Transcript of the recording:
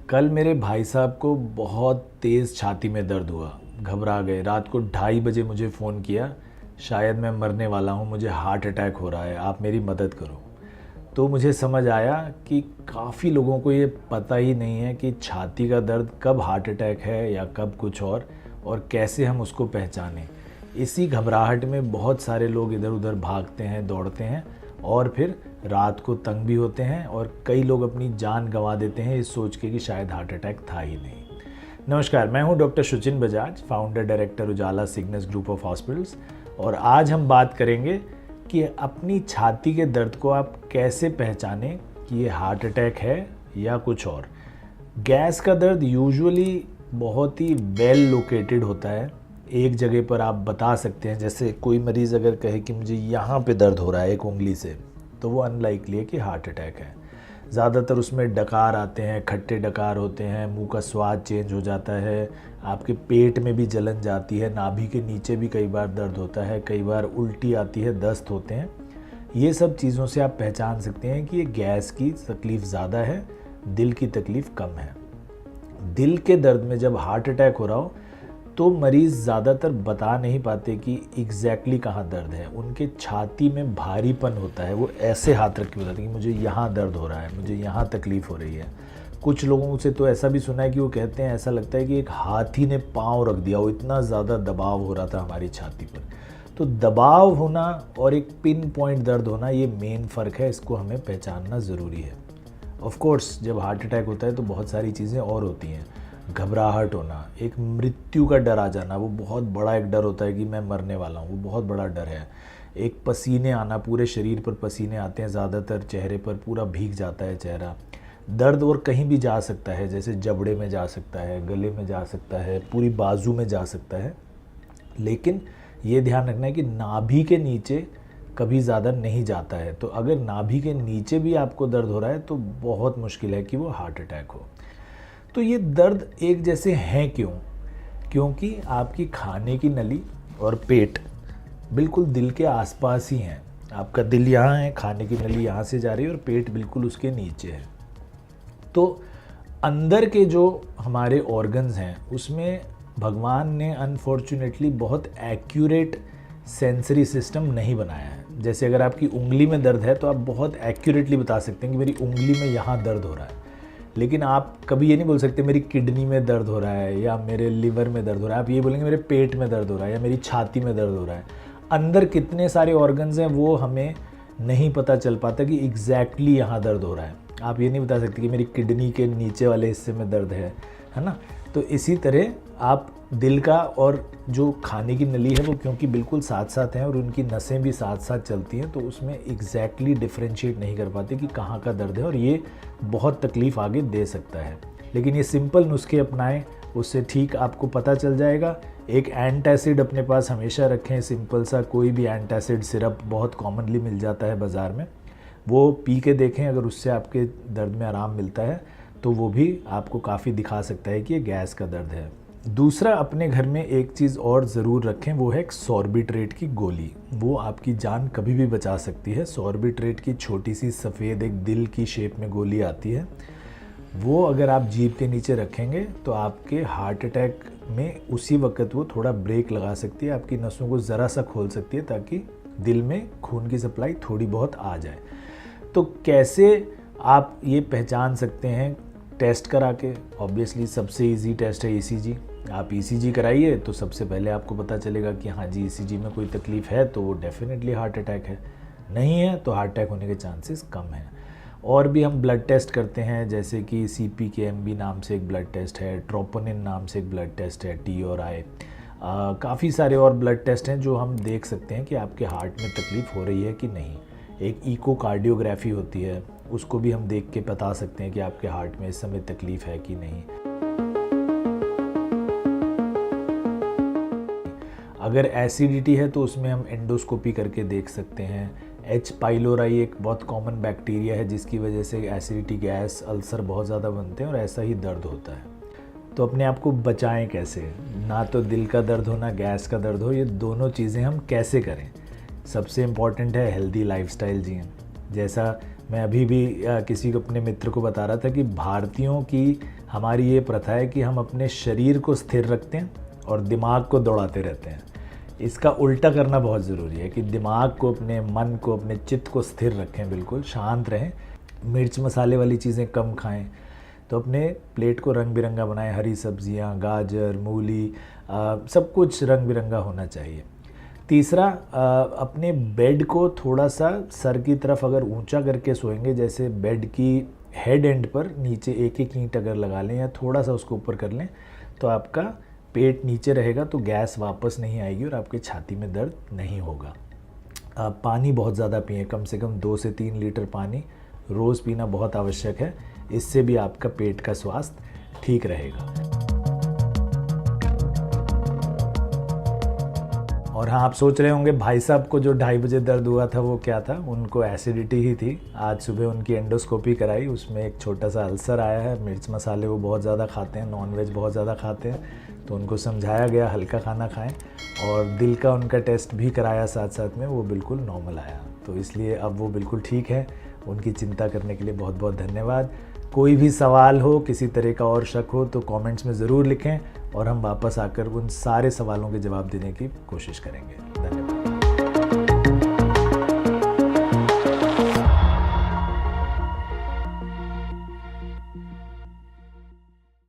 कल मेरे भाई साहब को बहुत तेज़ छाती में दर्द हुआ। घबरा गए। रात को 2:30 बजे मुझे फ़ोन किया, शायद मैं मरने वाला हूँ, मुझे हार्ट अटैक हो रहा है, आप मेरी मदद करो। तो मुझे समझ आया कि काफ़ी लोगों को ये पता ही नहीं है कि छाती का दर्द कब हार्ट अटैक है या कब कुछ और कैसे हम उसको पहचानें। इसी घबराहट में बहुत सारे लोग इधर उधर भागते हैं, दौड़ते हैं और फिर रात को तंग भी होते हैं और कई लोग अपनी जान गंवा देते हैं इस सोच के कि शायद हार्ट अटैक था ही नहीं। नमस्कार, मैं हूं doctor Suchin Bajaj, founder director Ujala Cygnus group of hospitals. और आज हम बात करेंगे कि अपनी छाती के दर्द को आप कैसे पहचानें कि ये हार्ट अटैक है या कुछ और। गैस का दर्द यूजुअली बहुत ही वेल लोकेटेड होता है, एक जगह पर आप बता सकते हैं। जैसे कोई मरीज़ अगर कहे कि मुझे यहाँ पे दर्द हो रहा है एक उंगली से, तो वो अनलाइकली है कि हार्ट अटैक है। ज़्यादातर उसमें डकार आते हैं, खट्टे डकार होते हैं, मुंह का स्वाद चेंज हो जाता है, आपके पेट में भी जलन जाती है, नाभि के नीचे भी कई बार दर्द होता है, कई बार उल्टी आती है, दस्त होते हैं। ये सब चीज़ों से आप पहचान सकते हैं कि ये गैस की तकलीफ़ ज़्यादा है, दिल की तकलीफ़ कम है। दिल के दर्द में जब हार्ट अटैक हो रहा हो तो मरीज़ ज़्यादातर बता नहीं पाते कि एग्जैक्टली कहाँ दर्द है। उनके छाती में भारीपन होता है, वो ऐसे हाथ रख के बताते हैं कि मुझे यहाँ दर्द हो रहा है, मुझे यहाँ तकलीफ़ हो रही है। कुछ लोगों से तो ऐसा भी सुना है कि वो कहते हैं ऐसा लगता है कि एक हाथी ने पाँव रख दिया हो, इतना ज़्यादा दबाव हो रहा था हमारी छाती पर। तो दबाव होना और एक पिन पॉइंट दर्द होना, ये मेन फ़र्क है, इसको हमें पहचानना ज़रूरी है। ऑफ कोर्स जब हार्ट अटैक होता है तो बहुत सारी चीज़ें और होती हैं। घबराहट होना, एक मृत्यु का डर आ जाना, वो बहुत बड़ा एक डर होता है कि मैं मरने वाला हूँ, वो बहुत बड़ा डर है। एक पसीने आना, पूरे शरीर पर पसीने आते हैं, ज़्यादातर चेहरे पर पूरा भीग जाता है चेहरा। दर्द और कहीं भी जा सकता है, जैसे जबड़े में जा सकता है, गले में जा सकता है, पूरी बाजू में जा सकता है। लेकिन ये ध्यान रखना है कि नाभि के नीचे कभी ज़्यादा नहीं जाता है। तो अगर नाभि के नीचे भी आपको दर्द हो रहा है तो बहुत मुश्किल है कि वो हार्ट अटैक हो। तो ये दर्द एक जैसे हैं क्यों? क्योंकि आपकी खाने की नली और पेट बिल्कुल दिल के आसपास ही हैं। आपका दिल यहाँ है, खाने की नली यहाँ से जा रही है और पेट बिल्कुल उसके नीचे है। तो अंदर के जो हमारे ऑर्गन्स हैं उसमें भगवान ने अनफॉर्चुनेटली बहुत एक्यूरेट सेंसरी सिस्टम नहीं बनाया है। जैसे अगर आपकी उंगली में दर्द है तो आप बहुत एक्यूरेटली बता सकते हैं कि मेरी उंगली में यहाँ दर्द हो रहा है, लेकिन आप कभी ये नहीं बोल सकते मेरी किडनी में दर्द हो रहा है या मेरे लिवर में दर्द हो रहा है। आप ये बोलेंगे मेरे पेट में दर्द हो रहा है या मेरी छाती में दर्द हो रहा है। अंदर कितने सारे ऑर्गन्स हैं वो हमें नहीं पता चल पाता कि एग्जैक्टली यहाँ दर्द हो रहा है। आप ये नहीं बता सकते कि मेरी किडनी के नीचे वाले हिस्से में दर्द है ना। तो इसी तरह आप दिल का और जो खाने की नली है वो क्योंकि बिल्कुल साथ साथ हैं और उनकी नसें भी साथ साथ चलती हैं, तो उसमें एग्जैक्टली डिफ्रेंशिएट नहीं कर पाते कि कहाँ का दर्द है, और ये बहुत तकलीफ़ आगे दे सकता है। लेकिन ये सिंपल नुस्खे अपनाएं, उससे ठीक आपको पता चल जाएगा। एक एंटासिड अपने पास हमेशा रखें, सिंपल सा कोई भी एंटासिड सिरप बहुत कॉमनली मिल जाता है बाज़ार में, वो पी के देखें। अगर उससे आपके दर्द में आराम मिलता है तो वो भी आपको काफ़ी दिखा सकता है कि ये गैस का दर्द है। दूसरा, अपने घर में एक चीज़ और ज़रूर रखें, वो है सॉर्बिट्रेट की गोली। वो आपकी जान कभी भी बचा सकती है। सॉर्बिट्रेट की छोटी सी सफ़ेद एक दिल की शेप में गोली आती है, वो अगर आप जीभ के नीचे रखेंगे तो आपके हार्ट अटैक में उसी वक्त वो थोड़ा ब्रेक लगा सकती है, आपकी नसों को ज़रा सा खोल सकती है ताकि दिल में खून की सप्लाई थोड़ी बहुत आ जाए। तो कैसे आप ये पहचान सकते हैं? टेस्ट करा के। ऑब्वियसली सबसे इजी टेस्ट है ईसीजी। आप ईसीजी कराइए तो सबसे पहले आपको पता चलेगा कि हाँ जी, ईसीजी में कोई तकलीफ़ है तो वो डेफिनेटली हार्ट अटैक है, नहीं है तो हार्ट अटैक होने के चांसेस कम हैं। और भी हम ब्लड टेस्ट करते हैं, जैसे कि CPKMB नाम से एक ब्लड टेस्ट है, ट्रोपोनिन नाम से एक ब्लड टेस्ट है, T और I। काफ़ी सारे और ब्लड टेस्ट हैं जो हम देख सकते हैं कि आपके हार्ट में तकलीफ़ हो रही है कि नहीं। एक इकोकार्डियोग्राफी होती है, उसको भी हम देख के बता सकते हैं कि आपके हार्ट में इस समय तकलीफ़ है कि नहीं। अगर एसिडिटी है तो उसमें हम एंडोस्कोपी करके देख सकते हैं। H. पाइलोराई एक बहुत कॉमन बैक्टीरिया है जिसकी वजह से एसिडिटी, गैस, अल्सर बहुत ज़्यादा बनते हैं और ऐसा ही दर्द होता है। तो अपने आप को बचाएं कैसे? ना तो दिल का दर्द हो ना गैस का दर्द हो, ये दोनों चीज़ें हम कैसे करें? सबसे इम्पॉर्टेंट है हेल्दी लाइफस्टाइल जिएं। जैसा मैं अभी भी किसी को, अपने मित्र को बता रहा था कि भारतीयों की हमारी ये प्रथा है कि हम अपने शरीर को स्थिर रखते हैं और दिमाग को दौड़ाते रहते हैं। इसका उल्टा करना बहुत ज़रूरी है कि दिमाग को, अपने मन को, अपने चित्त को स्थिर रखें, बिल्कुल शांत रहें, मिर्च मसाले वाली चीज़ें कम खाएं। तो अपने प्लेट को रंग बिरंगा बनाएं, हरी सब्जियां, गाजर, मूली, सब कुछ रंग बिरंगा होना चाहिए। तीसरा, अपने बेड को थोड़ा सा सर की तरफ अगर ऊंचा करके सोएंगे, जैसे बेड की हेड एंड पर नीचे एक एक ईंट अगर लगा लें या थोड़ा सा उसको ऊपर कर लें, तो आपका पेट नीचे रहेगा, तो गैस वापस नहीं आएगी और आपकी छाती में दर्द नहीं होगा। पानी बहुत ज़्यादा पिएं, कम से कम 2 से 3 लीटर पानी रोज़ पीना बहुत आवश्यक है। इससे भी आपका पेट का स्वास्थ्य ठीक रहेगा। और हाँ, आप सोच रहे होंगे भाई साहब को जो 2:30 बजे दर्द हुआ था वो क्या था? उनको एसिडिटी ही थी। आज सुबह उनकी एंडोस्कोपी कराई, उसमें एक छोटा सा अल्सर आया है। मिर्च मसाले वो बहुत ज़्यादा खाते हैं, नॉनवेज बहुत ज़्यादा खाते हैं, तो उनको समझाया गया हल्का खाना खाएं। और दिल का उनका टेस्ट भी कराया साथ साथ में, वो बिल्कुल नॉर्मल आया, तो इसलिए अब वो बिल्कुल ठीक है। उनकी चिंता करने के लिए बहुत बहुत धन्यवाद। कोई भी सवाल हो, किसी तरह का और शक हो, तो कमेंट्स में ज़रूर लिखें और हम वापस आकर उन सारे सवालों के जवाब देने की कोशिश करेंगे। धन्यवाद।